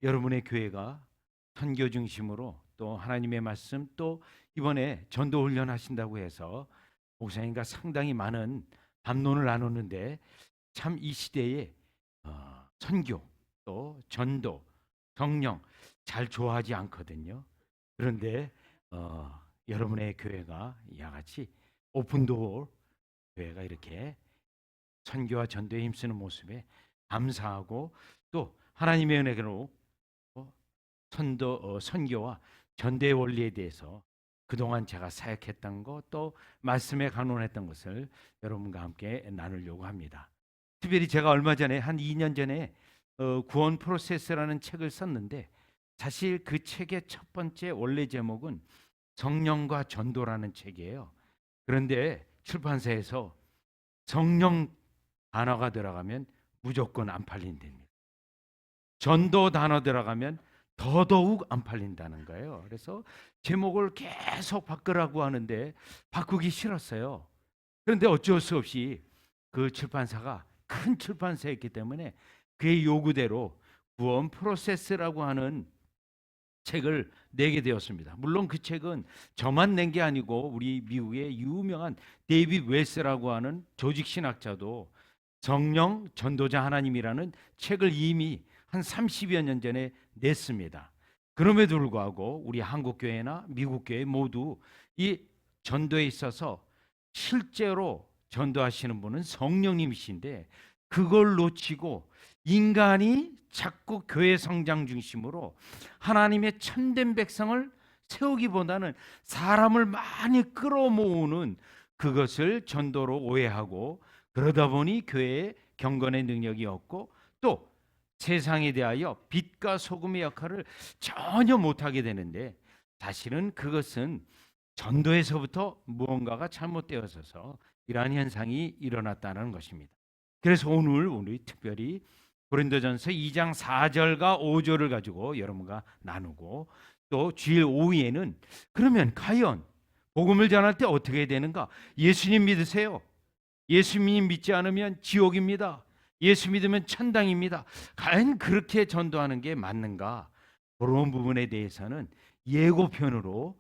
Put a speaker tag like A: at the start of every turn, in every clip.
A: 여러분의 교회가 선교 중심으로 또 하나님의 말씀 또 이번에 전도 훈련 하신다고 해서 목사님과 상당히 많은 담론을 나눴는데 참 이 시대에 선교 또 전도 성령 잘 좋아하지 않거든요. 그런데 여러분의 교회가 양같이 오픈도어 교회가 이렇게 선교와 전도에 힘쓰는 모습에 감사하고 또 하나님의 은혜로 선교와 전도의 원리에 대해서 그동안 제가 사역했던 것 또 말씀에 간언했던 것을 여러분과 함께 나누려고 합니다. 특별히 제가 얼마 전에 한 2년 전에 구원 프로세스라는 책을 썼는데 사실 그 책의 첫 번째 원래 제목은 성령과 전도라는 책이에요. 그런데 출판사에서 성령 단어가 들어가면 무조건 안 팔린답니다. 전도 단어 들어가면 더더욱 안 팔린다는 거예요. 그래서 제목을 계속 바꾸라고 하는데 바꾸기 싫었어요. 그런데 어쩔 수 없이 그 출판사가 큰 출판사였기 때문에 그의 요구대로 구원 프로세스라고 하는 책을 내게 되었습니다. 물론 그 책은 저만 낸 게 아니고 우리 미국의 유명한 데이빗 웰스라고 하는 조직 신학자도 성령 전도자 하나님이라는 책을 이미 한 30여 년 전에 냈습니다. 그럼에도 불구하고 우리 한국 교회나 미국 교회 모두 이 전도에 있어서 실제로 전도하시는 분은 성령님이신데 그걸 놓치고 인간이 자꾸 교회 성장 중심으로 하나님의 참된 백성을 세우기보다는 사람을 많이 끌어모으는 그것을 전도로 오해하고 그러다 보니 교회에 경건의 능력이 없고 또 세상에 대하여 빛과 소금의 역할을 전혀 못하게 되는데 사실은 그것은 전도에서부터 무언가가 잘못되어서 이러한 현상이 일어났다는 것입니다. 그래서 오늘 특별히 고린도전서 2장 4절과 5절을 가지고 여러분과 나누고 또 주일 오후에는 그러면 과연 복음을 전할 때 어떻게 되는가? 예수님 믿으세요. 예수님 믿지 않으면 지옥입니다. 예수 믿으면 천당입니다. 과연 그렇게 전도하는 게 맞는가? 그런 부분에 대해서는 예고편으로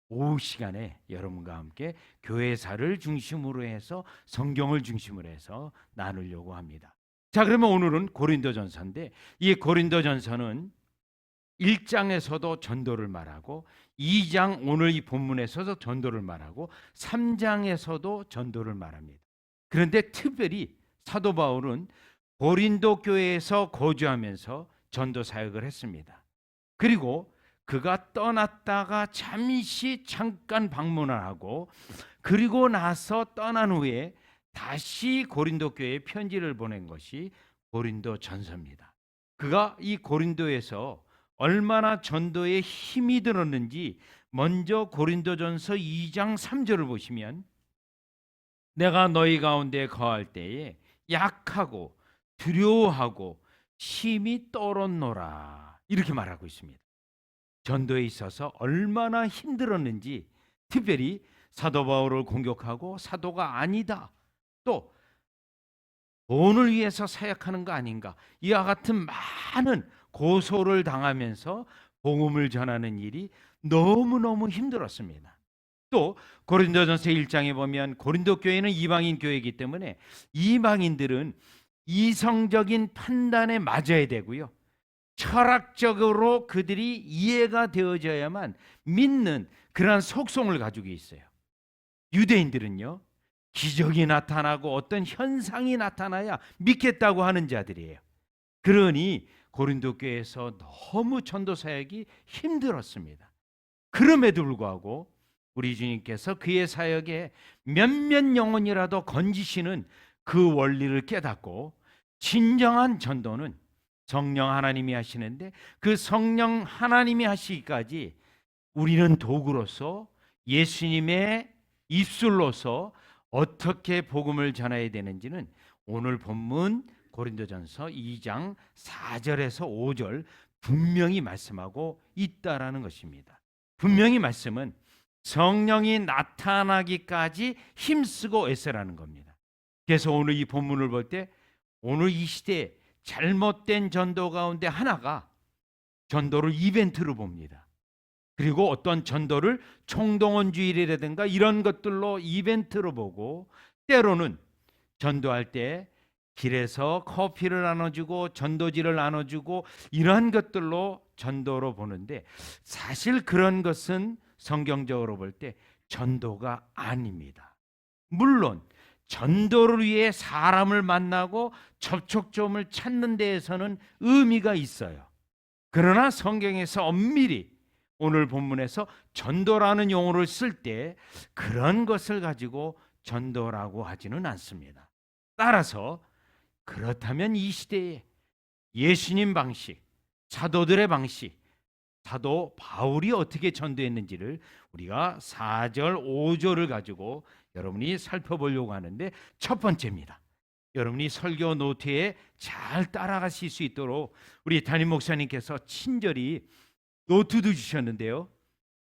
A: 오후 시간에 여러분과 함께 교회사를 중심으로 해서 성경을 중심으로 해서 나누려고 합니다. 자, 그러면 오늘은 고린도전서인데 이 고린도전서는 1장에서도 전도를 말하고 2장 오늘 이 본문에서도 전도를 말하고 3장에서도 전도를 말합니다. 그런데 특별히 사도 바울은 고린도 교회에서 거주하면서 전도 사역을 했습니다. 그리고 그가 떠났다가 잠깐 방문을 하고 그리고 나서 떠난 후에 다시 고린도 교회에 편지를 보낸 것이 고린도 전서입니다. 그가 이 고린도에서 얼마나 전도에 힘이 들었는지 먼저 고린도전서 2장 3절을 보시면 내가 너희 가운데 거할 때에 약하고 두려워하고 심히 떨었노라 이렇게 말하고 있습니다. 전도에 있어서 얼마나 힘들었는지 특별히 사도 바울을 공격하고 사도가 아니다 또 돈을 위해서 사역하는 거 아닌가 이와 같은 많은 고소를 당하면서 복음을 전하는 일이 너무너무 힘들었습니다. 또 고린도전서 1장에 보면 고린도 교회는 이방인 교회이기 때문에 이방인들은 이성적인 판단에 맞아야 되고요. 철학적으로 그들이 이해가 되어져야만 믿는 그러한 속성을 가지고 있어요. 유대인들은요. 기적이 나타나고 어떤 현상이 나타나야 믿겠다고 하는 자들이에요. 그러니 고린도 교회에서 너무 전도 사역이 힘들었습니다. 그럼에도 불구하고 우리 주님께서 그의 사역에 몇몇 영혼이라도 건지시는 그 원리를 깨닫고 진정한 전도는 성령 하나님이 하시는데 그 성령 하나님이 하시기까지 우리는 도구로서 예수님의 입술로서 어떻게 복음을 전해야 되는지는 오늘 본문 고린도전서 2장 4절에서 5절 분명히 말씀하고 있다라는 것입니다. 분명히 말씀은 성령이 나타나기까지 힘쓰고 애쓰라는 겁니다. 그래서 오늘 이 본문을 볼 때 오늘 이 시대에 잘못된 전도 가운데 하나가 전도를 이벤트로 봅니다. 그리고 어떤 전도를 총동원주일이라든가 이런 것들로 이벤트로 보고, 때로는 전도할 때 길에서 커피를 나눠주고 전도지를 나눠주고 이러한 것들로 전도로 보는데, 사실 그런 것은 성경적으로 볼 때 전도가 아닙니다. 물론 전도를 위해 사람을 만나고 접촉점을 찾는 데에서는 의미가 있어요. 그러나 성경에서 엄밀히 오늘 본문에서 전도라는 용어를 쓸 때 그런 것을 가지고 전도라고 하지는 않습니다. 따라서 그렇다면 이 시대에 예수님 방식, 사도들의 방식, 사도 바울이 어떻게 전도했는지를 우리가 4절, 5절을 가지고 여러분이 살펴보려고 하는데, 첫 번째입니다. 여러분이 설교 노트에 잘 따라가실 수 있도록 우리 담임 목사님께서 친절히 노트도 주셨는데요.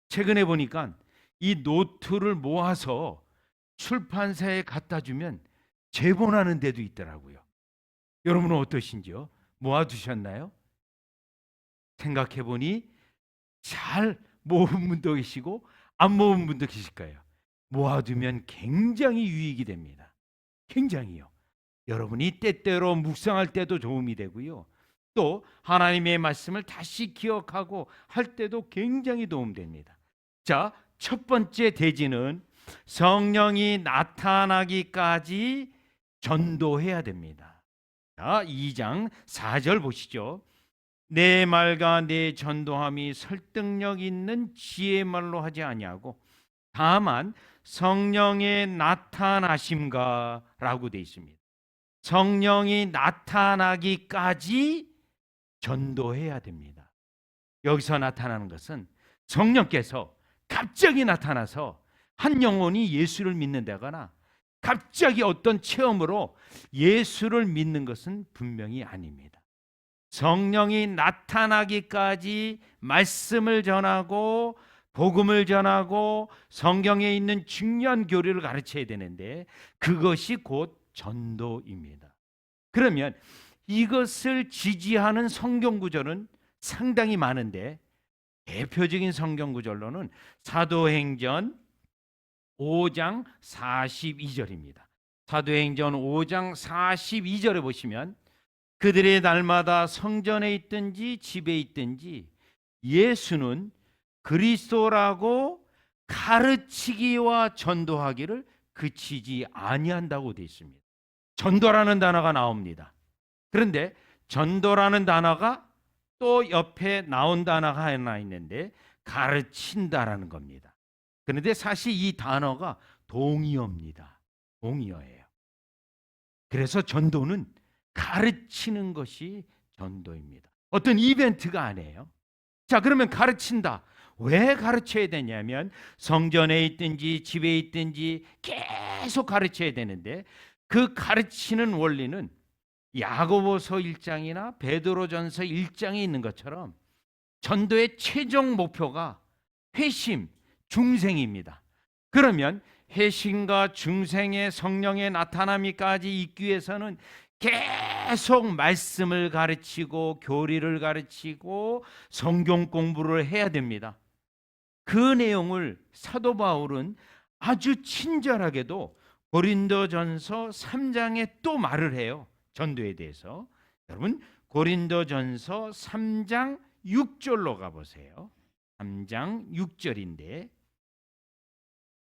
A: 최근에 보니까 이 노트를 모아서 출판사에 갖다 주면 제본하는 데도 있더라고요. 여러분은 어떠신지요? 모아두셨나요? 생각해보니 잘 모은 분도 계시고 안 모은 분도 계실 거예요. 모아두면 굉장히 유익이 됩니다. 굉장히요. 여러분이 때때로 묵상할 때도 도움이 되고요. 또 하나님의 말씀을 다시 기억하고 할 때도 굉장히 도움됩니다. 자, 첫 번째 대지는 성령이 나타나기까지 전도해야 됩니다. 자, 2장 4절 보시죠. 내 말과 내 전도함이 설득력 있는 지혜의 말로 하지 아니하고 다만 성령의 나타나심가라고 되어 있습니다. 성령이 나타나기까지 전도해야 됩니다. 여기서 나타나는 것은 성령께서 갑자기 나타나서 한 영혼이 예수를 믿는다거나 갑자기 어떤 체험으로 예수를 믿는 것은 분명히 아닙니다. 성령이 나타나기까지 말씀을 전하고 복음을 전하고 성경에 있는 중요한 교리를 가르쳐야 되는데, 그것이 곧 전도입니다. 그러면 이것을 지지하는 성경 구절은 상당히 많은데, 대표적인 성경 구절로는 사도행전 5장 42절입니다. 사도행전 5장 42절에 보시면 그들의 날마다 성전에 있든지 집에 있든지 예수는 그리스도라고 가르치기와 전도하기를 그치지 아니한다고 되어 있습니다. 전도라는 단어가 나옵니다. 그런데 전도라는 단어가 또 옆에 나온 단어가 하나 있는데 가르친다라는 겁니다. 그런데 사실 이 단어가 동의어입니다. 동의어예요. 그래서 전도는 가르치는 것이 전도입니다. 어떤 이벤트가 아니에요. 자, 그러면 가르친다. 왜 가르쳐야 되냐면 성전에 있든지 집에 있든지 계속 가르쳐야 되는데, 그 가르치는 원리는 야고보서 1장이나 베드로전서 1장에 있는 것처럼 전도의 최종 목표가 회심, 중생입니다. 그러면 회심과 중생의 성령의 나타남이까지 있기 위해서는 계속 말씀을 가르치고 교리를 가르치고 성경 공부를 해야 됩니다. 그 내용을 사도 바울은 아주 친절하게도 고린도전서 3장에 또 말을 해요. 전도에 대해서. 여러분 고린도전서 3장 6절로 가보세요. 3장 6절인데,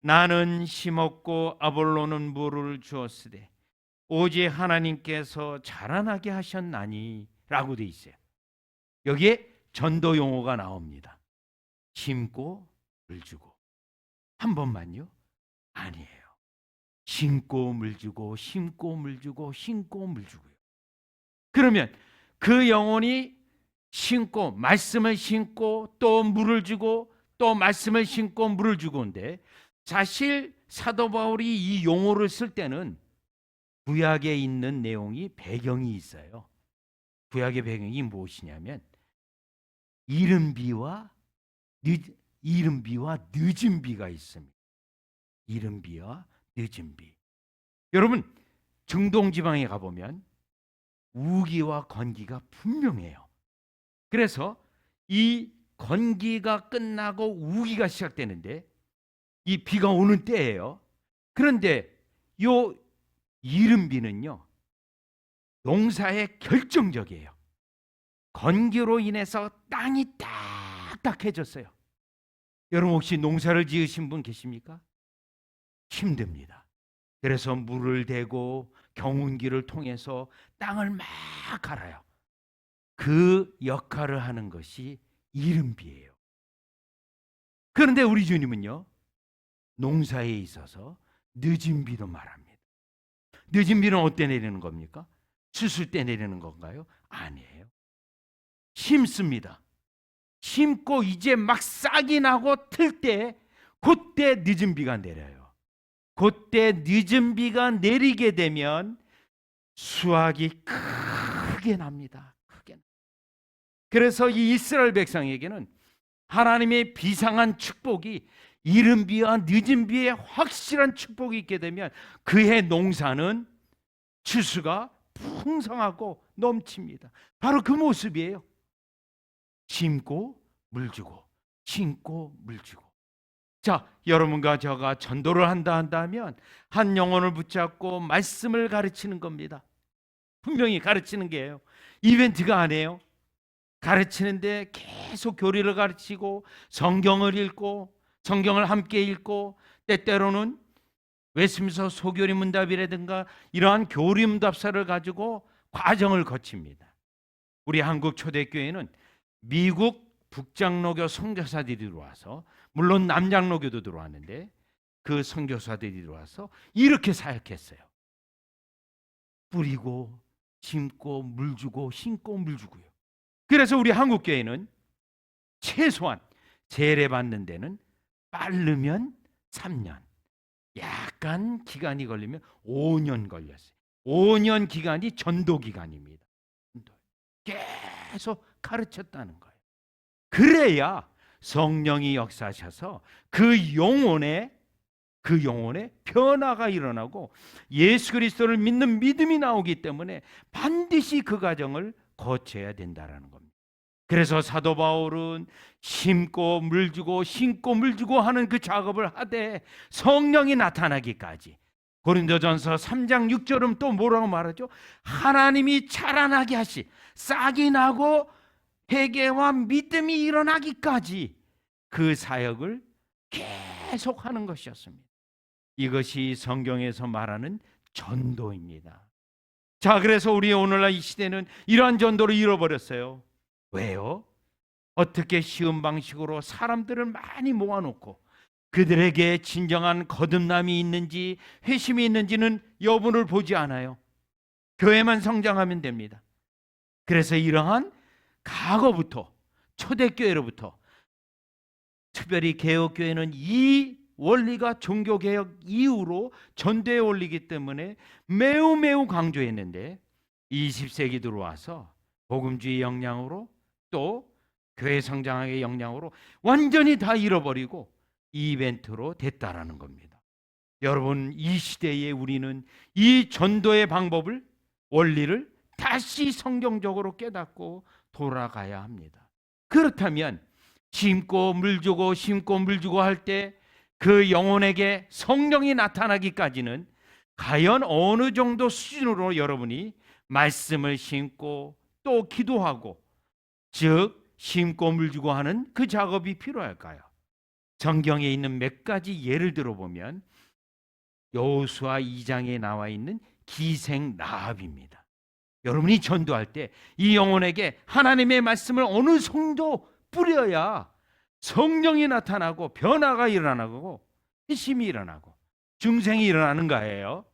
A: 나는 심었고 아볼로는 물을 주었으되 오직 하나님께서 자라나게 하셨나니 라고 돼 있어요. 여기에 전도 용어가 나옵니다. 심고 물 주고. 한 번만요? 아니에요. 심고 물 주고 심고 물 주고 심고 물 주고요. 그러면 그 영혼이 심고 말씀을 심고 또 물을 주고 또 말씀을 심고 물을 주고인데, 사실 사도 바울이 이 용어를 쓸 때는 구약에 있는 내용이 배경이 있어요. 구약의 배경이 무엇이냐면 이른 비와 늦은 비가 있습니다. 이른 비와 늦은 비. 여러분 중동 지방에 가보면 우기와 건기가 분명해요. 그래서 이 건기가 끝나고 우기가 시작되는데 이 비가 오는 때예요. 그런데 요 이른비는요, 농사에 결정적이에요. 건기로 인해서 땅이 딱딱해졌어요. 여러분 혹시 농사를 지으신 분 계십니까? 힘듭니다. 그래서 물을 대고 경운기를 통해서 땅을 막 갈아요. 그 역할을 하는 것이 이른비예요. 그런데 우리 주님은요, 농사에 있어서 늦은 비도 말합니다. 늦은 비는 어때 내리는 겁니까? 추수 때 내리는 건가요? 아니에요. 심습니다. 심고 이제 막 싹이 나고 틀 때, 그때 늦은 비가 내려요. 그때 늦은 비가 내리게 되면 수확이 크게 납니다. 크게. 그래서 이 이스라엘 백성에게는 하나님의 비상한 축복이, 이른 비와 늦은 비에 확실한 축복이 있게 되면 그의 농사는 추수가 풍성하고 넘칩니다. 바로 그 모습이에요. 심고 물 주고, 심고 물 주고. 자, 여러분과 저가 전도를 한다면 한 영혼을 붙잡고 말씀을 가르치는 겁니다. 분명히 가르치는 게예요. 이벤트가 아니에요. 가르치는데 계속 교리를 가르치고 성경을 읽고 성경을 함께 읽고 때때로는 웨스민스터 소교리 문답이라든가 이러한 교리 문답사를 가지고 과정을 거칩니다. 우리 한국 초대교회는 미국 북장로교 선교사들이 들어와서, 물론 남장로교도 들어왔는데 그 선교사들이 들어와서 이렇게 사역했어요. 뿌리고 심고 물 주고 심고 물 주고요. 그래서 우리 한국교회는 최소한 세례 받는 데는 빠르면 3년, 약간 기간이 걸리면 5년 걸렸어요. 5년 기간이 전도 기간입니다. 계속 가르쳤다는 거예요. 그래야 성령이 역사하셔서 그 영혼에 변화가 일어나고 예수 그리스도를 믿는 믿음이 나오기 때문에 반드시 그 과정을 거쳐야 된다라는 겁니다. 그래서 사도 바울은 심고 물 주고 심고 물 주고 하는 그 작업을 하되 성령이 나타나기까지, 고린도전서 3장 6절은 또 뭐라고 말하죠? 하나님이 자라나게 하시, 싹이 나고 회개와 믿음이 일어나기까지 그 사역을 계속하는 것이었습니다. 이것이 성경에서 말하는 전도입니다. 자, 그래서 우리 오늘날 이 시대는 이러한 전도를 잃어버렸어요. 왜요? 어떻게 쉬운 방식으로 사람들을 많이 모아놓고 그들에게 진정한 거듭남이 있는지 회심이 있는지는 여부를 보지 않아요. 교회만 성장하면 됩니다. 그래서 이러한 과거부터, 초대교회로부터, 특별히 개혁교회는 이 원리가 종교개혁 이후로 전도의 원리이기 때문에 매우 강조했는데 20세기 들어와서 복음주의 역량으로 또 교회 성장학의 역량으로 완전히 다 잃어버리고 이벤트로 됐다라는 겁니다. 여러분, 이 시대에 우리는 이 전도의 방법을, 원리를 다시 성경적으로 깨닫고 돌아가야 합니다. 그렇다면 심고 물 주고 심고 물 주고 할 때 그 영혼에게 성령이 나타나기까지는 과연 어느 정도 수준으로 여러분이 말씀을 심고 또 기도하고, 즉 심고 물 주고 하는 그 작업이 필요할까요? 성경에 있는 몇 가지 예를 들어보면 여호수아 2장에 나와 있는 기생 라합입니다. 여러분이 전도할 때 이 영혼에게 하나님의 말씀을 어느 정도 뿌려야 성령이 나타나고 변화가 일어나고 회심이 일어나고 중생이 일어나는 거예요.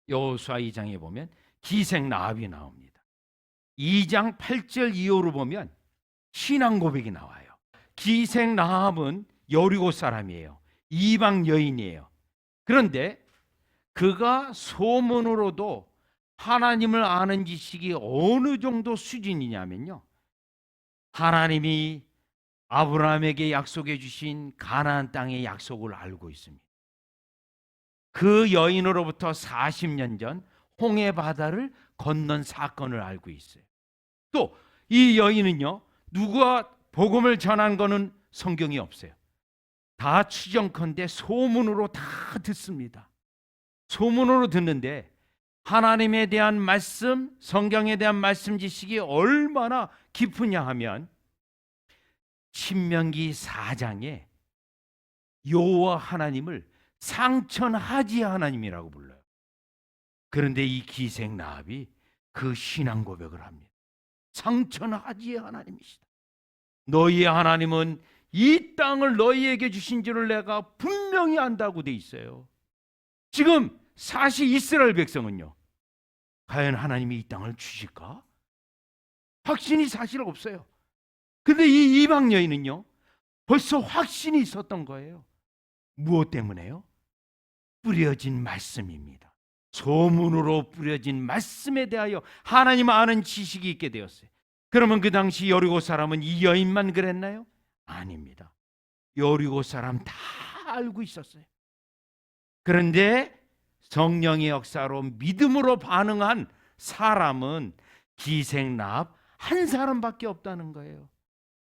A: 여호수아 2장에 보면 기생 라합이 나옵니다. 2장 8절 이후로 보면 신앙 고백이 나와요. 기생 라합은 여리고 사람이에요. 이방 여인이에요. 그런데 그가 소문으로도 하나님을 아는 지식이 어느 정도 수준이냐면요, 하나님이 아브라함에게 약속해 주신 가나안 땅의 약속을 알고 있습니다. 그 여인으로부터 40년 전 홍해 바다를 건넌 사건을 알고 있어요. 또 이 여인은요, 누가 복음을 전한 거는 성경이 없어요. 다 추정컨대 소문으로 다 듣습니다. 소문으로 듣는데 하나님에 대한 말씀, 성경에 대한 말씀 지식이 얼마나 깊으냐 하면 신명기 4장에 여호와 하나님을 상천하지 하나님이라고 불러요. 그런데 이 기생 라합이 그 신앙 고백을 합니다. 상천하지 하나님이시다. 너희의 하나님은 이 땅을 너희에게 주신 줄을 내가 분명히 안다고 돼 있어요. 지금 사실 이스라엘 백성은요, 과연 하나님이 이 땅을 주실까? 확신이 사실 없어요. 근데 이 이방 여인은요, 벌써 확신이 있었던 거예요. 무엇 때문에요? 뿌려진 말씀입니다. 소문으로 뿌려진 말씀에 대하여 하나님 아는 지식이 있게 되었어요. 그러면 그 당시 여리고 사람은 이 여인만 그랬나요? 아닙니다. 여리고 사람 다 알고 있었어요. 그런데 성령의 역사로 믿음으로 반응한 사람은 기생 라합 한 사람밖에 없다는 거예요.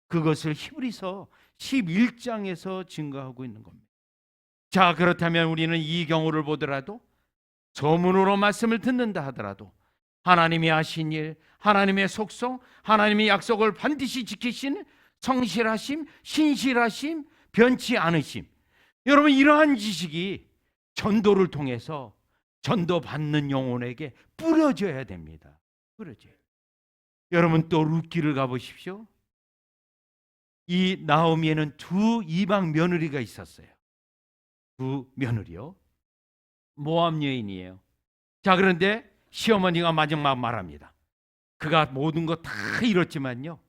A: 그것을 히브리서 11장에서 증거하고 있는 겁니다. 자, 그렇다면 우리는 이 경우를 보더라도 소문으로 말씀을 듣는다 하더라도 하나님이 하신 일, 하나님의 속성, 하나님의 약속을 반드시 지키신 성실하심, 신실하심, 변치 않으심, 여러분 이러한 지식이 전도를 통해서 전도받는 영혼에게 뿌려져야 됩니다. 뿌려져요. 여러분 또 룻기를 가보십시오. 이 나오미에는 두 이방 며느리가 있었어요. 두 며느리요. 모압 여인이에요. 자, 그런데 시어머니가 마지막 말합니다. 그가 모든 거 다 잃었지만요,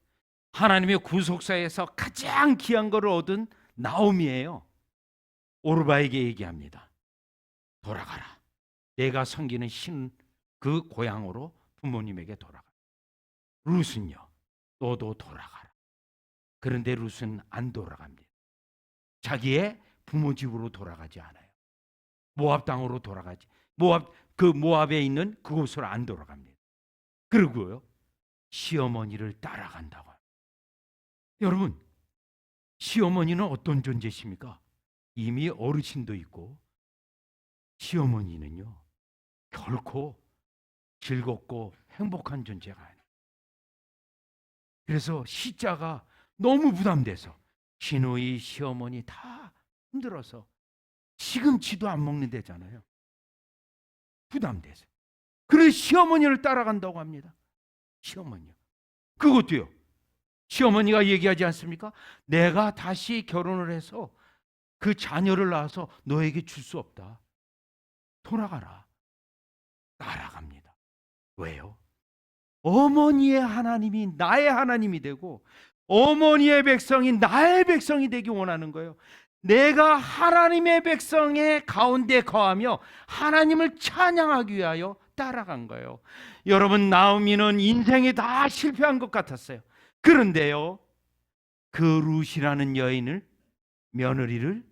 A: 하나님의 구속사에서 가장 귀한 것을 얻은 나오미예요. 오르바에게 얘기합니다. 돌아가라. 내가 섬기는 신 그 고향으로 부모님에게 돌아가라. 룻은요, 너도 돌아가라. 그런데 룻은 안 돌아갑니다. 자기의 부모 집으로 돌아가지 않아요. 모압 땅으로 돌아가지. 모압에 있는 그곳으로 안 돌아갑니다. 그리고요, 시어머니를 따라간다고 합니다. 여러분, 시어머니는 어떤 존재십니까? 이미 어르신도 있고, 시어머니는요, 결코 즐겁고 행복한 존재가 아니에요. 그래서 시자가 너무 부담돼서 시누이, 시어머니 다 힘들어서 시금치도 안 먹는다잖아요. 부담돼서. 그래서 시어머니를 따라간다고 합니다. 시어머니요. 그것도요, 시어머니가 얘기하지 않습니까? 내가 다시 결혼을 해서 그 자녀를 낳아서 너에게 줄 수 없다. 돌아가라. 따라갑니다. 왜요? 어머니의 하나님이 나의 하나님이 되고 어머니의 백성이 나의 백성이 되기 원하는 거예요. 내가 하나님의 백성의 가운데 거하며 하나님을 찬양하기 위하여 따라간 거예요. 여러분, 나오미는 인생이 다 실패한 것 같았어요. 그런데요, 그 룻이라는 여인을, 며느리를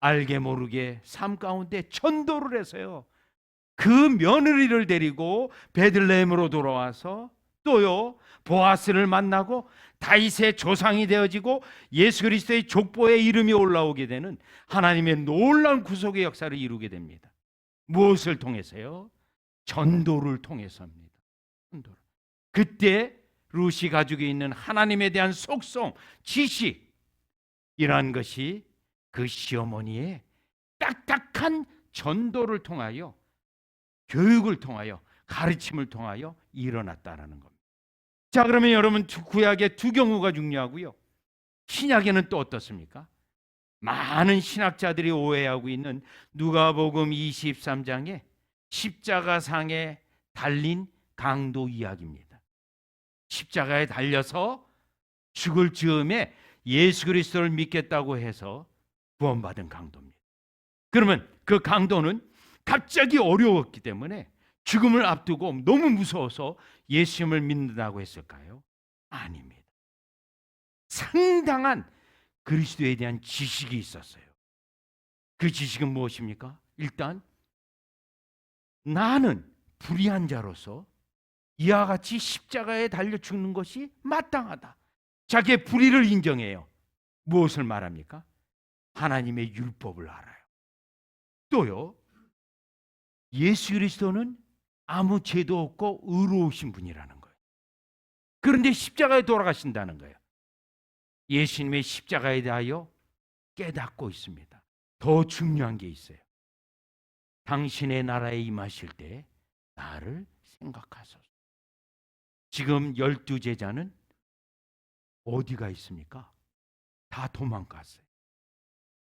A: 알게 모르게 삶 가운데 전도를 해서요, 그 며느리를 데리고 베들레헴으로 돌아와서 또요, 보아스를 만나고 다윗의 조상이 되어지고 예수 그리스도의 족보에 이름이 올라오게 되는 하나님의 놀라운 구속의 역사를 이루게 됩니다. 무엇을 통해서요? 전도를 통해서입니다. 전도를. 그때 룻이 가지고 있는 하나님에 대한 속성, 지식, 이러한 것이 그 시어머니의 딱딱한 전도를 통하여, 교육을 통하여, 가르침을 통하여 일어났다라는 겁니다. 자, 그러면 여러분, 구약의 두 경우가 중요하고요, 신약에는 또 어떻습니까? 많은 신학자들이 오해하고 있는 누가복음 23장의 십자가상에 달린 강도 이야기입니다. 십자가에 달려서 죽을 즈음에 예수 그리스도를 믿겠다고 해서 구원받은 강도입니다. 그러면 그 강도는 갑자기 어려웠기 때문에 죽음을 앞두고 너무 무서워서 예수님을 믿는다고 했을까요? 아닙니다. 상당한 그리스도에 대한 지식이 있었어요. 그 지식은 무엇입니까? 일단 나는 불의한 자로서 이와 같이 십자가에 달려 죽는 것이 마땅하다. 자기의 불의를 인정해요. 무엇을 말합니까? 하나님의 율법을 알아요. 또요, 예수 그리스도는 아무 죄도 없고 의로우신 분이라는 거예요. 그런데 십자가에 돌아가신다는 거예요. 예수님의 십자가에 대하여 깨닫고 있습니다. 더 중요한 게 있어요. 당신의 나라에 임하실 때 나를 생각하소서. 지금 12제자는 어디가 있습니까? 다 도망갔어요.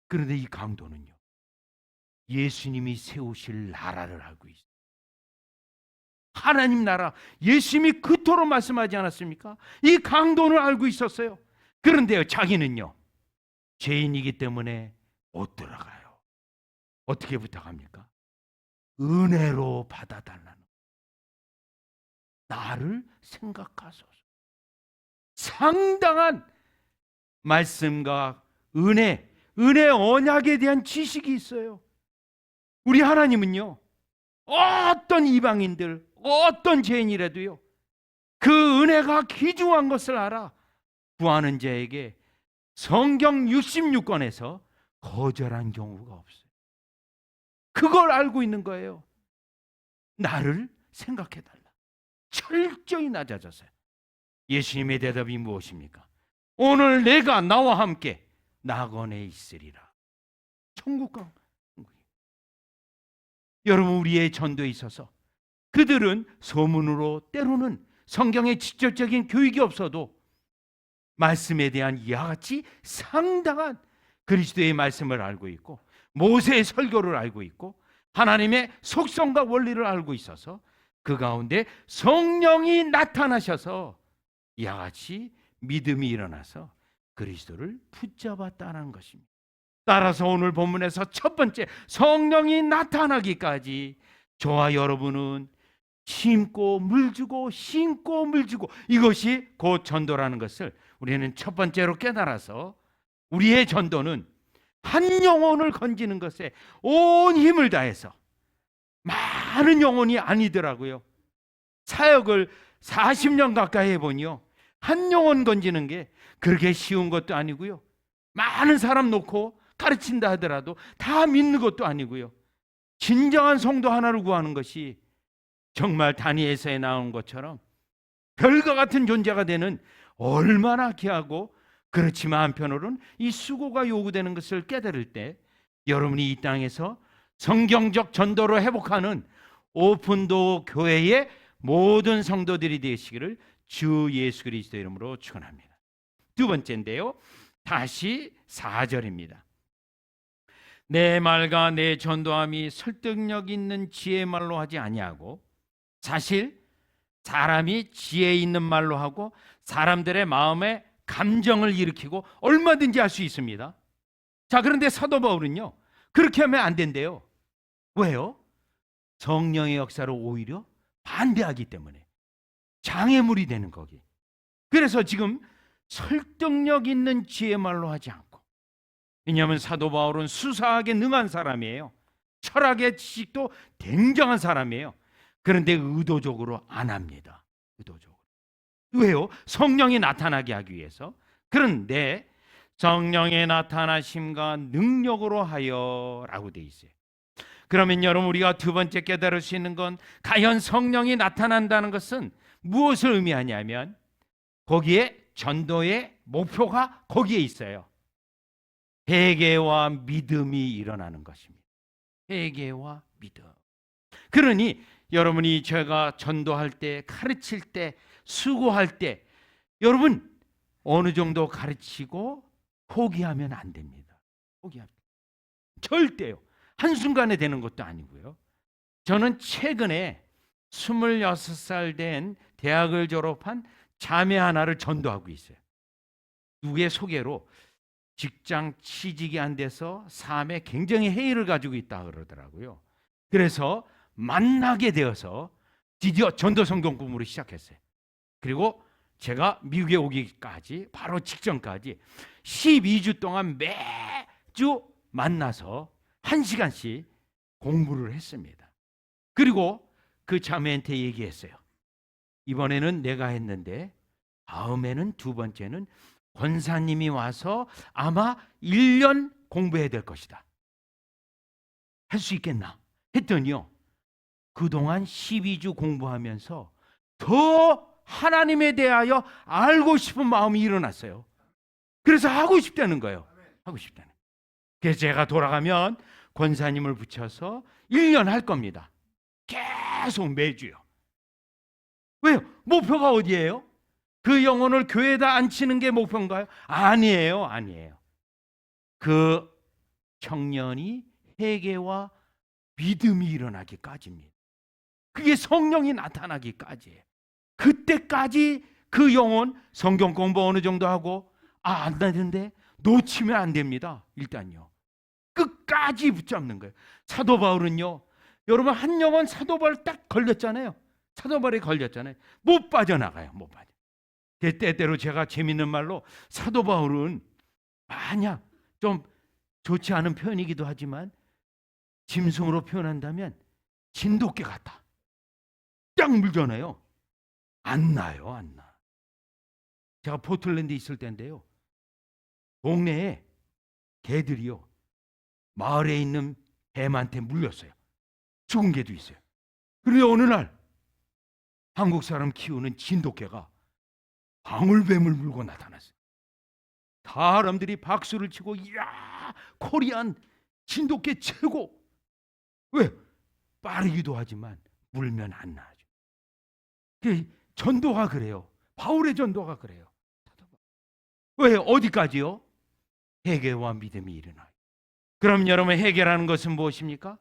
A: 그런데 이 강도는요, 예수님이 세우실 나라를 알고 있어요. 하나님 나라, 예수님이 그토록 말씀하지 않았습니까? 이 강도는 알고 있었어요. 그런데요, 자기는요, 죄인이기 때문에 못 들어가요. 어떻게 부탁합니까? 은혜로 받아달라는, 나를 생각하소서. 상당한 말씀과 은혜 언약에 대한 지식이 있어요. 우리 하나님은요, 어떤 이방인들, 어떤 죄인이라도요, 그 은혜가 귀중한 것을 알아 구하는 자에게 성경 66권에서 거절한 경우가 없어요. 그걸 알고 있는 거예요. 나를 생각해달라. 철저히 낮아졌어요. 예수님의 대답이 무엇입니까? 오늘 내가 나와 함께 낙원에 있으리라. 천국과 여러분, 우리의 전도에 있어서 그들은 소문으로, 때로는 성경의 직접적인 교육이 없어도 말씀에 대한 이와 같이 상당한 그리스도의 말씀을 알고 있고, 모세의 설교를 알고 있고, 하나님의 속성과 원리를 알고 있어서 그 가운데 성령이 나타나셔서 이와 같이 믿음이 일어나서 그리스도를 붙잡았다는 것입니다. 따라서 오늘 본문에서 첫 번째, 성령이 나타나기까지 저와 여러분은 심고 물주고 심고 물주고, 이것이 곧 전도라는 것을 우리는 첫 번째로 깨달아서 우리의 전도는 한 영혼을 건지는 것에 온 힘을 다해서, 많은 영혼이 아니더라고요. 사역을 40년 가까이 해보니요, 한 영혼 건지는 게 그렇게 쉬운 것도 아니고요, 많은 사람 놓고 가르친다 하더라도 다 믿는 것도 아니고요, 진정한 성도 하나를 구하는 것이 정말 다니엘서에 나온 것처럼 별과 같은 존재가 되는, 얼마나 귀하고, 그렇지만 한편으로는 이 수고가 요구되는 것을 깨달을 때 여러분이 이 땅에서 성경적 전도로 회복하는 오픈도 교회의 모든 성도들이 되시기를 주 예수 그리스도 이름으로 축원합니다. 두 번째인데요, 다시 4절입니다. 내 말과 내 전도함이 설득력 있는 지혜의 말로 하지 아니하고, 사실 사람이 지혜 있는 말로 하고 사람들의 마음에 감정을 일으키고 얼마든지 할 수 있습니다. 자, 그런데 사도 바울은요, 그렇게 하면 안 된대요. 왜요? 성령의 역사를 오히려 반대하기 때문에 장애물이 되는 거기. 그래서 지금 설득력 있는 지혜 말로 하지 않고, 왜냐하면 사도 바울은 수사하게 능한 사람이에요. 철학의 지식도 굉장한 사람이에요. 그런데 의도적으로 안 합니다. 의도적으로. 왜요? 성령이 나타나게 하기 위해서. 그런데 성령의 나타나심과 능력으로 하여 라고 돼 있어요. 그러면 여러분, 우리가 두 번째 깨달을 수 있는 건, 과연 성령이 나타난다는 것은 무엇을 의미하냐면, 거기에 전도의 목표가 거기에 있어요. 회개와 믿음이 일어나는 것입니다. 회개와 믿음. 그러니 여러분이 제가 전도할 때, 가르칠 때, 수고할 때, 여러분 어느 정도 가르치고 포기하면 안 됩니다. 포기하면 절대요. 한순간에 되는 것도 아니고요. 저는 최근에 26살 된 대학을 졸업한 자매 하나를 전도하고 있어요. 누구의 소개로 직장 취직이 안 돼서 삶에 굉장히 해이를 가지고 있다 그러더라고요. 그래서 만나게 되어서 드디어 전도 성경 공부를 시작했어요. 그리고 제가 미국에 오기까지, 바로 직전까지 12주 동안 매주 만나서 1시간씩 공부를 했습니다. 그리고 그 자매한테 얘기했어요. 이번에는 내가 했는데 다음에는 두 번째는 권사님이 와서 아마 1년 공부해야 될 것이다. 할 수 있겠나 했더니요, 그동안 12주 공부하면서 더 하나님에 대하여 알고 싶은 마음이 일어났어요. 그래서 하고 싶다는 거예요. 하고 싶다는. 그래서 제가 돌아가면 권사님을 붙여서 1년 할 겁니다. 계속 매주요. 왜요? 목표가 어디예요? 그 영혼을 교회에다 앉히는 게 목표인가요? 아니에요. 아니에요. 그 청년이 회개와 믿음이 일어나기까지입니다. 그게 성령이 나타나기까지예요. 그때까지 그 영혼 성경 공부 어느 정도 하고 안 되는데 놓치면 안 됩니다. 일단요. 끝까지 붙잡는 거예요. 사도 바울은요, 여러분 한 영혼 사도 바울 딱 걸렸잖아요. 사도 바울에 걸렸잖아요. 못 빠져나가요. 못 빠져. 때때로 제가 재밌는 말로 사도 바울은 만약 좀 좋지 않은 표현이기도 하지만 짐승으로 표현한다면 진돗개 같다. 딱 물잖아요. 안 나요. 안 나. 제가 포틀랜드에 있을 때인데요, 동네에 개들이요, 마을에 있는 뱀한테 물렸어요. 죽은 개도 있어요. 그런데 어느 날 한국 사람 키우는 진돗개가 방울뱀을 물고 나타났어요. 사람들이 박수를 치고 이야, 코리안 진돗개 최고. 왜? 빠르기도 하지만 물면 안 나죠. 전도가 그래요. 바울의 전도가 그래요. 왜? 어디까지요? 회개와 믿음이 일어나요. 그럼 여러분, 회개라는 것은 무엇입니까?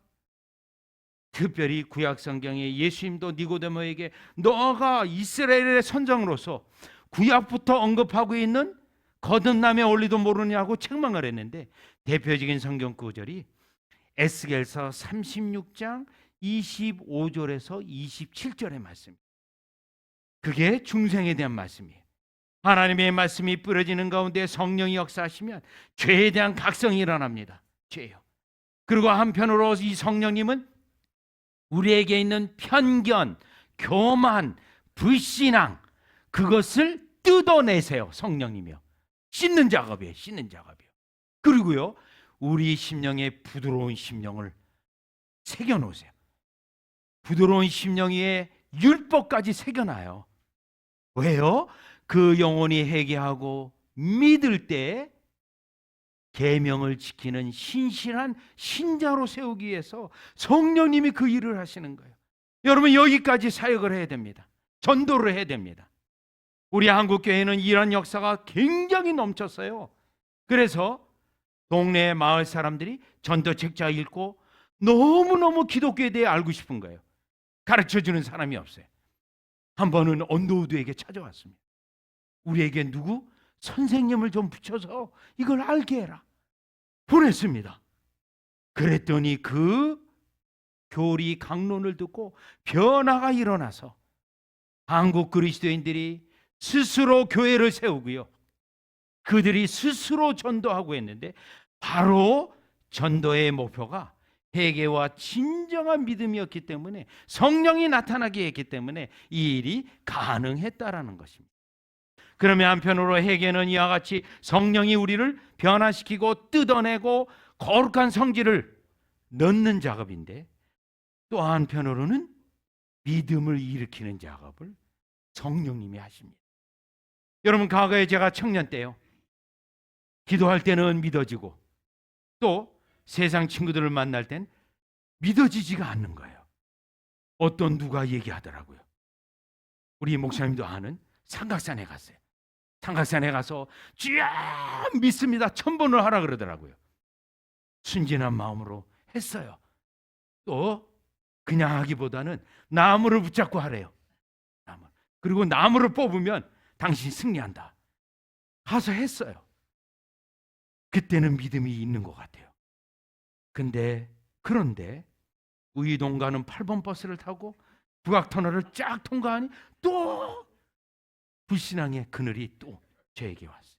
A: 특별히 구약 성경에 예수님도 니고데모에게 너가 이스라엘의 선장으로서 구약부터 언급하고 있는 거듭남의 원리도 모르냐고 책망을 했는데, 대표적인 성경 구절이 에스겔서 36장 25절에서 27절의 말씀입니다. 그게 중생에 대한 말씀이에요. 하나님의 말씀이 뿌려지는 가운데 성령이 역사하시면 죄에 대한 각성이 일어납니다. 죄요. 그리고 한편으로 이 성령님은 우리에게 있는 편견, 교만, 불신앙, 그것을 뜯어내세요. 성령님이요. 씻는 작업이에요. 씻는 작업이요. 그리고요, 우리 심령에 부드러운 심령을 새겨놓으세요. 부드러운 심령 위에 율법까지 새겨놔요. 왜요? 그 영혼이 회개하고 믿을 때 계명을 지키는 신실한 신자로 세우기 위해서 성령님이 그 일을 하시는 거예요. 여러분, 여기까지 사역을 해야 됩니다. 전도를 해야 됩니다. 우리 한국교회는 이런 역사가 굉장히 넘쳤어요. 그래서 동네 마을 사람들이 전도책자 읽고 너무너무 기독교에 대해 알고 싶은 거예요. 가르쳐주는 사람이 없어요. 한 번은 언더우드에게 찾아왔습니다. 우리에게 누구? 선생님을 좀 붙여서 이걸 알게 해라. 보냈습니다. 그랬더니 그 교리 강론을 듣고 변화가 일어나서 한국 그리스도인들이 스스로 교회를 세우고요, 그들이 스스로 전도하고 했는데, 바로 전도의 목표가 회개와 진정한 믿음이었기 때문에, 성령이 나타나게 했기 때문에 이 일이 가능했다라는 것입니다. 그러면 한편으로 회개는 이와 같이 성령이 우리를 변화시키고 뜯어내고 거룩한 성질을 넣는 작업인데, 또 한편으로는 믿음을 일으키는 작업을 성령님이 하십니다. 여러분, 과거에 제가 청년 때요, 기도할 때는 믿어지고 또 세상 친구들을 만날 땐 믿어지지가 않는 거예요. 어떤 누가 얘기하더라고요. 우리 목사님도 아는 삼각산에 갔어요. 삼각산에 가서 주야 믿습니다 1000번을 하라 그러더라고요. 순진한 마음으로 했어요. 또 그냥 하기보다는 나무를 붙잡고 하래요. 그리고 나무를 뽑으면 당신 승리한다. 가서 했어요. 그때는 믿음이 있는 것 같아요. 그런데 우이동 가는 8번 버스를 타고 북악터널을 쫙 통과하니 또 불신앙의 그늘이 또 저에게 왔어요.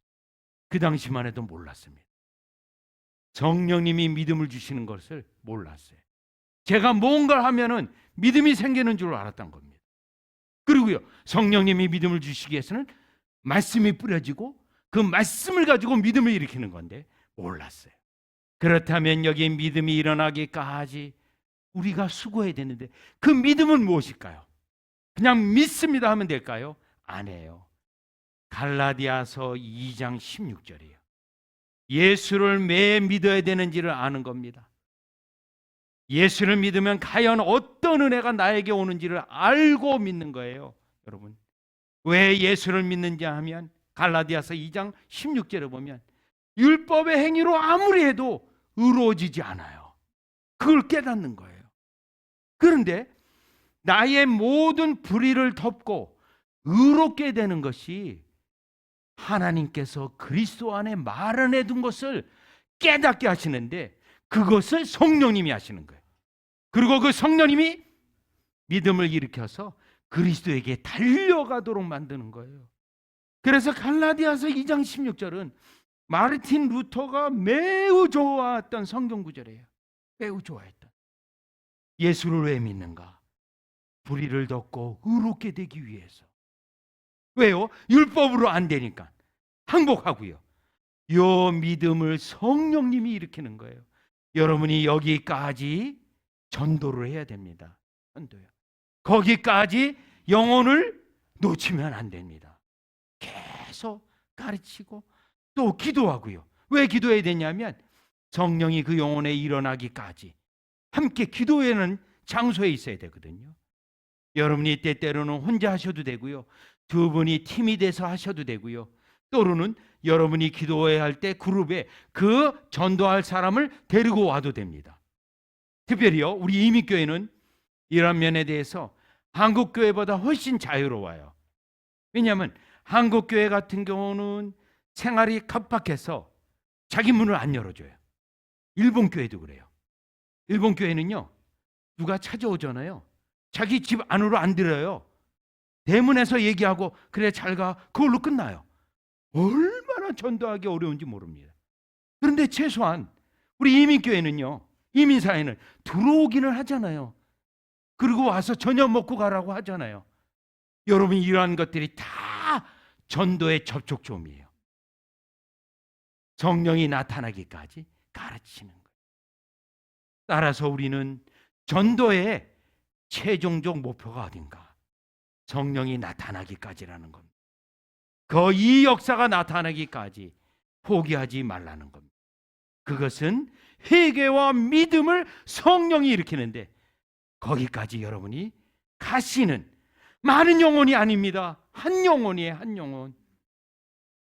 A: 그 당시만 해도 몰랐습니다. 성령님이 믿음을 주시는 것을 몰랐어요. 제가 뭔가를 하면은 믿음이 생기는 줄 알았던 겁니다. 그리고요, 성령님이 믿음을 주시기 위해서는 말씀이 뿌려지고 그 말씀을 가지고 믿음을 일으키는 건데 몰랐어요. 그렇다면 여기 믿음이 일어나기까지 우리가 수고해야 되는데 그 믿음은 무엇일까요? 그냥 믿습니다 하면 될까요? 아니에요. 갈라디아서 2장 16절이에요. 예수를 왜 믿어야 되는지를 아는 겁니다. 예수를 믿으면 과연 어떤 은혜가 나에게 오는지를 알고 믿는 거예요. 여러분, 왜 예수를 믿는지 하면 갈라디아서 2장 16절에 보면 율법의 행위로 아무리 해도 의로워지지 않아요. 그걸 깨닫는 거예요. 그런데 나의 모든 불의를 덮고 의롭게 되는 것이 하나님께서 그리스도 안에 마련해 둔 것을 깨닫게 하시는데 그것을 성령님이 하시는 거예요. 그리고 그 성령님이 믿음을 일으켜서 그리스도에게 달려가도록 만드는 거예요. 그래서 갈라디아서 2장 16절은 마르틴 루터가 매우 좋아했던 성경 구절이에요. 매우 좋아했던. 예수를 왜 믿는가? 불의를 덮고 의롭게 되기 위해서. 왜요? 율법으로 안 되니까. 항복하고요. 요 믿음을 성령님이 일으키는 거예요. 여러분이 여기까지 전도를 해야 됩니다. 전도요. 거기까지 영혼을 놓치면 안 됩니다. 계속 가르치고 또 기도하고요. 왜 기도해야 되냐면 성령이 그 영혼에 일어나기까지 함께 기도하는 장소에 있어야 되거든요. 여러분이 때때로는 혼자 하셔도 되고요. 두 분이 팀이 돼서 하셔도 되고요. 또는 여러분이 기도해야 할 때 그룹에 그 전도할 사람을 데리고 와도 됩니다. 특별히요, 우리 이민교회는 이런 면에 대해서 한국교회보다 훨씬 자유로워요. 왜냐하면 한국교회 같은 경우는 생활이 급박해서 자기 문을 안 열어줘요. 일본교회도 그래요. 일본교회는요, 누가 찾아오잖아요. 자기 집 안으로 안 들어요. 대문에서 얘기하고 그래 잘 가, 그걸로 끝나요. 얼마나 전도하기 어려운지 모릅니다. 그런데 최소한 우리 이민교회는요, 이민사회는 들어오기는 하잖아요. 그리고 와서 저녁 먹고 가라고 하잖아요. 여러분, 이러한 것들이 다 전도의 접촉점이에요. 성령이 나타나기까지 가르치는 거예요. 따라서 우리는 전도의 최종적 목표가 어딘가? 성령이 나타나기까지라는 겁니다. 이 역사가 나타나기까지 포기하지 말라는 겁니다. 그것은 회개와 믿음을 성령이 일으키는데 거기까지 여러분이 가시는 많은 영혼이 아닙니다. 한 영혼이에요. 한 영혼.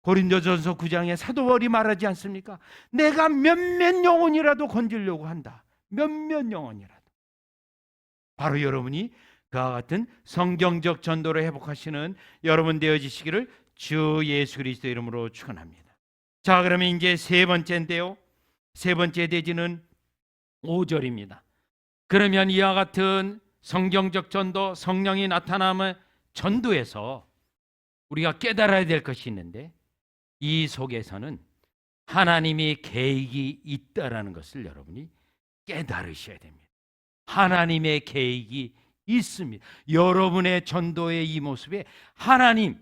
A: 고린도전서 9장에 사도 바울이 말하지 않습니까? 내가 몇몇 영혼이라도 건지려고 한다. 몇몇 영혼이라도. 바로 여러분이 그와 같은 성경적 전도를 회복하시는 여러분 되어지시기를 주 예수 그리스도 이름으로 축원합니다. 자, 그러면 이제 세 번째인데요. 세 번째 대지는 5절입니다. 그러면 이와 같은 성경적 전도, 성령이 나타남의 전도에서 우리가 깨달아야 될 것이 있는데 이 속에서는 하나님의 계획이 있다라는 것을 여러분이 깨달으셔야 됩니다. 하나님의 계획이 있습니다. 여러분의 전도의 이 모습에 하나님,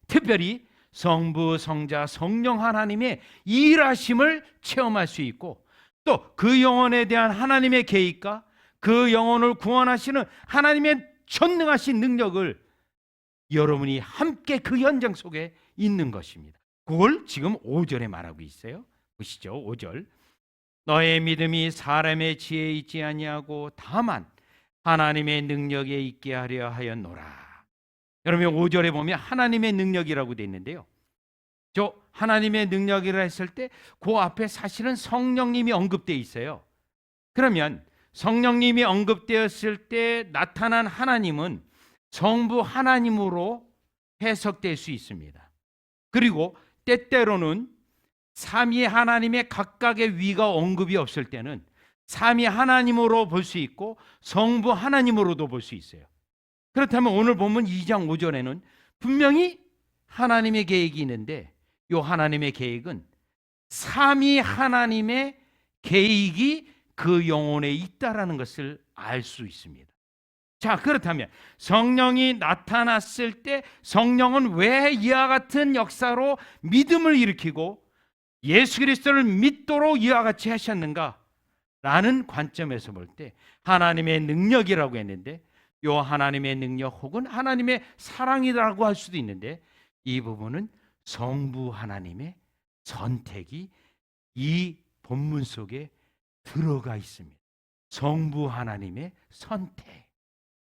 A: 특별히 성부, 성자, 성령 하나님의 일하심을 체험할 수 있고 또 그 영혼에 대한 하나님의 계획과 그 영혼을 구원하시는 하나님의 전능하신 능력을 여러분이 함께 그 현장 속에 있는 것입니다. 그걸 지금 5절에 말하고 있어요. 보시죠. 5절. 너의 믿음이 사람의 지혜에 있지 아니하고 다만 하나님의 능력에 있게 하려 하였노라. 여러분 5절에 보면 하나님의 능력이라고 되어 있는데요. 저 하나님의 능력이라 했을 때 그 앞에 사실은 성령님이 언급되어 있어요. 그러면 성령님이 언급되었을 때 나타난 하나님은 성부 하나님으로 해석될 수 있습니다. 그리고 때때로는 삼위 하나님의 각각의 위가 언급이 없을 때는 삼위 하나님으로 볼 수 있고 성부 하나님으로도 볼 수 있어요. 그렇다면 오늘 보면 2장 5절에는 분명히 하나님의 계획이 있는데 이 하나님의 계획은 삼위 하나님의 계획이 그 영혼에 있다라는 것을 알 수 있습니다. 자, 그렇다면 성령이 나타났을 때 성령은 왜 이와 같은 역사로 믿음을 일으키고 예수 그리스도를 믿도록 이와 같이 하셨는가? 라는 관점에서 볼 때 하나님의 능력이라고 했는데, 요 하나님의 능력 혹은 하나님의 사랑이라고 할 수도 있는데, 이 부분은 성부 하나님의 선택이 이 본문 속에 들어가 있습니다. 성부 하나님의 선택.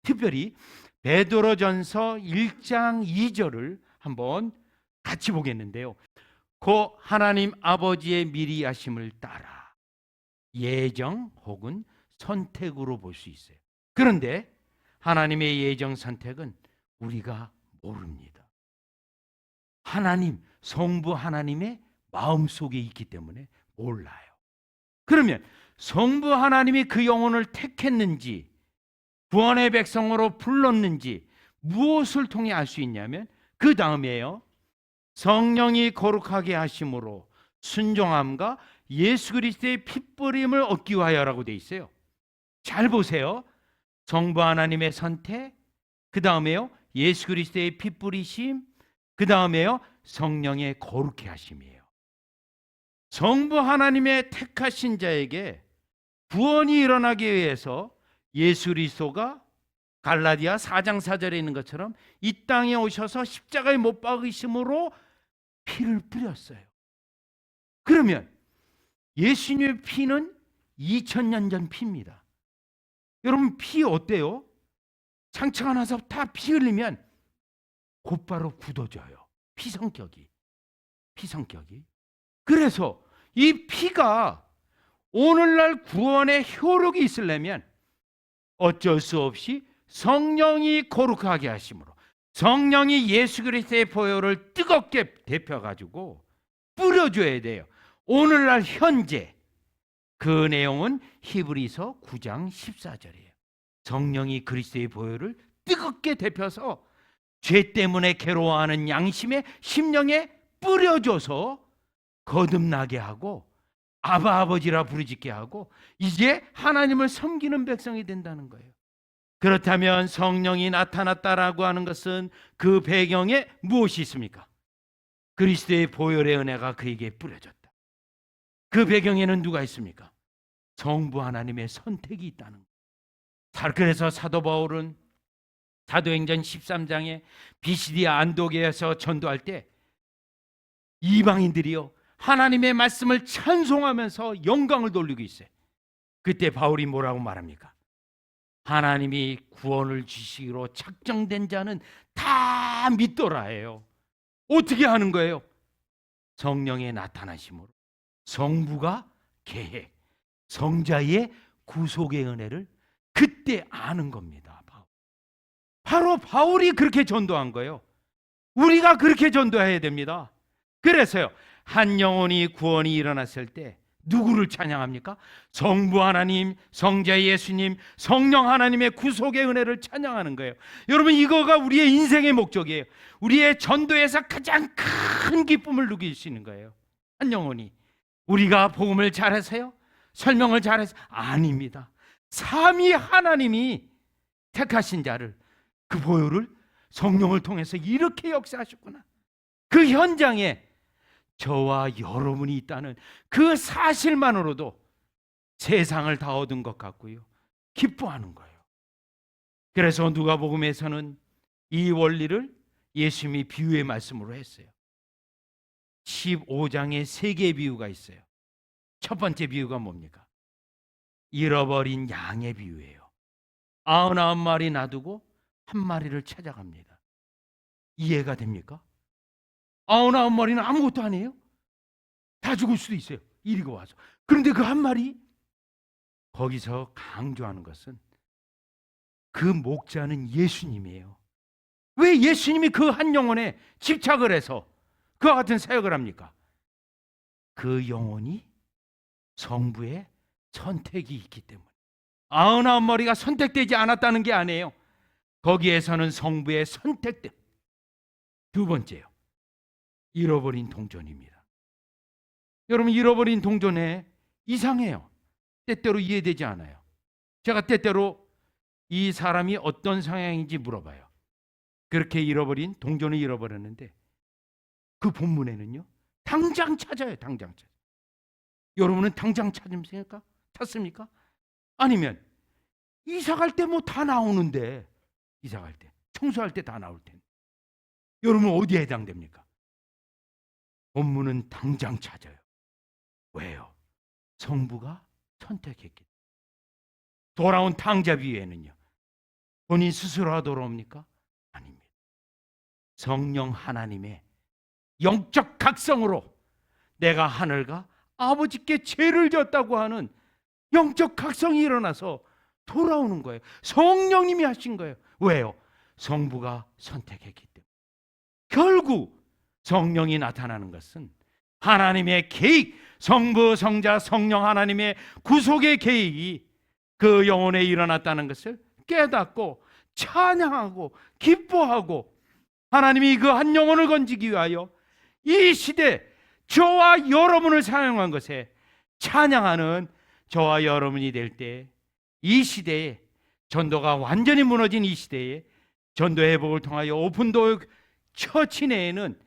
A: 특별히 베드로전서 1장 2절을 한번 같이 보겠는데요. 그 하나님 아버지의 미리 하심을 따라 예정 혹은 선택으로 볼 수 있어요. 그런데 하나님의 예정 선택은 우리가 모릅니다. 하나님, 성부 하나님의 마음속에 있기 때문에 몰라요. 그러면 성부 하나님이 그 영혼을 택했는지, 구원의 백성으로 불렀는지 무엇을 통해 알 수 있냐면, 그 다음에요, 성령이 거룩하게 하심으로 순종함과 예수 그리스도의 핏부림을 얻기 위하여라고 돼 있어요. 잘 보세요. 성부 하나님의 선택, 그 다음에요 예수 그리스도의 핏부리심, 그 다음에요 성령의 거룩해 하심이에요. 성부 하나님의 택하신 자에게 구원이 일어나기 위해서 예수 그리스도가 갈라디아 4장 4절에 있는 것처럼 이 땅에 오셔서 십자가에 못 박으심으로 피를 뿌렸어요. 그러면 예수님의 피는 2000년 전 피입니다. 여러분, 피 어때요? 상처가 나서 다 피 흘리면 곧바로 굳어져요. 피 성격이. 그래서 이 피가 오늘날 구원의 효력이 있으려면 어쩔 수 없이 성령이 거룩하게 하심으로, 성령이 예수 그리스도의 보혈을 뜨겁게 데펴가지고 뿌려줘야 돼요. 오늘날 현재 그 내용은 히브리서 9장 14절이에요. 성령이 그리스도의 보혈을 뜨겁게 데펴서 죄 때문에 괴로워하는 양심의 심령에 뿌려줘서 거듭나게 하고 아바 아버지라 부르짖게 하고 이제 하나님을 섬기는 백성이 된다는 거예요. 그렇다면 성령이 나타났다라고 하는 것은 그 배경에 무엇이 있습니까? 그리스도의 보혈의 은혜가 그에게 뿌려졌다. 그 배경에는 누가 있습니까? 성부 하나님의 선택이 있다는 거예요. 그래서 사도 바울은 사도행전 13장에 비시디아 안독에서 전도할 때 이방인들이요 하나님의 말씀을 찬송하면서 영광을 돌리고 있어요. 그때 바울이 뭐라고 말합니까? 하나님이 구원을 주시기로 작정된 자는 다 믿더라 해요. 어떻게 하는 거예요? 성령의 나타나심으로, 성부가 계획, 성자의 구속의 은혜를 그때 아는 겁니다. 바로 바울이 그렇게 전도한 거예요. 우리가 그렇게 전도해야 됩니다. 그래서요, 한 영혼이 구원이 일어났을 때 누구를 찬양합니까? 성부 하나님, 성자 예수님, 성령 하나님의 구속의 은혜를 찬양하는 거예요. 여러분, 이거가 우리의 인생의 목적이에요. 우리의 전도에서 가장 큰 기쁨을 누릴 수 있는 거예요. 한 영혼이. 우리가 복음을 잘해서요? 설명을 잘해서? 아닙니다. 삼위 하나님이 택하신 자를, 그 보혈을 성령을 통해서 이렇게 역사하셨구나. 그 현장에 저와 여러분이 있다는 그 사실만으로도 세상을 다 얻은 것 같고요, 기뻐하는 거예요. 그래서 누가복음에서는 이 원리를 예수님이 비유의 말씀으로 했어요. 15장에 3개의 비유가 있어요. 첫 번째 비유가 뭡니까? 잃어버린 양의 비유예요. 99마리 놔두고 한 마리를 찾아갑니다. 이해가 됩니까? 99마리는 아무것도 아니에요. 다 죽을 수도 있어요. 이리고 와서. 그런데 그 한 마리, 거기서 강조하는 것은 그 목자는 예수님이에요. 왜 예수님이 그 한 영혼에 집착을 해서 그와 같은 사역을 합니까? 그 영혼이 성부의 선택이 있기 때문에. 99마리가 선택되지 않았다는 게 아니에요. 거기에서는 성부의 선택됨. 두 번째요, 잃어버린 동전입니다. 여러분, 잃어버린 동전에 이상해요. 때때로 이해되지 않아요. 제가 때때로 이 사람이 어떤 성향인지 물어봐요. 그렇게 잃어버린 동전을 잃어버렸는데 그 본문에는요, 당장 찾아요. 당장 찾아. 여러분은 당장 찾습니까? 찾습니까? 아니면 이사 갈 때 뭐 다 나오는데, 이사 갈 때, 청소할 때 다 나올 텐데, 여러분 어디에 해당됩니까? 본문은 당장 찾아요. 왜요? 성부가 선택했기. 돌아온 탕자 위에는요, 본인 스스로가 돌아옵니까? 아닙니다. 성령 하나님의 영적 각성으로 내가 하늘과 아버지께 죄를 졌다고 하는 영적 각성이 일어나서 돌아오는 거예요. 성령님이 하신 거예요. 왜요? 성부가 선택했기 때문에. 결국 성령이 나타나는 것은 하나님의 계획, 성부, 성자, 성령 하나님의 구속의 계획이 그 영혼에 일어났다는 것을 깨닫고 찬양하고 기뻐하고, 하나님이 그 한 영혼을 건지기 위하여 이 시대 저와 여러분을 사용한 것에 찬양하는 저와 여러분이 될 때, 이 시대에 전도가 완전히 무너진 이 시대에 전도 회복을 통하여 오픈도어 처치 내에는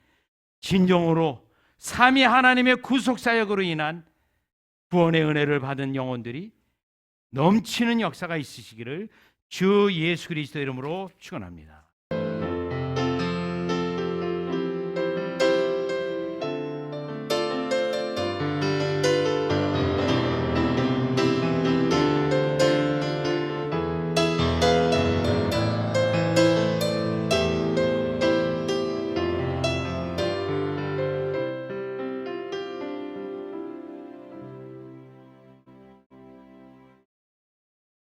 A: 진정으로 삼위 하나님의 구속 사역으로 인한 구원의 은혜를 받은 영혼들이 넘치는 역사가 있으시기를 주 예수 그리스도 이름으로 축원합니다.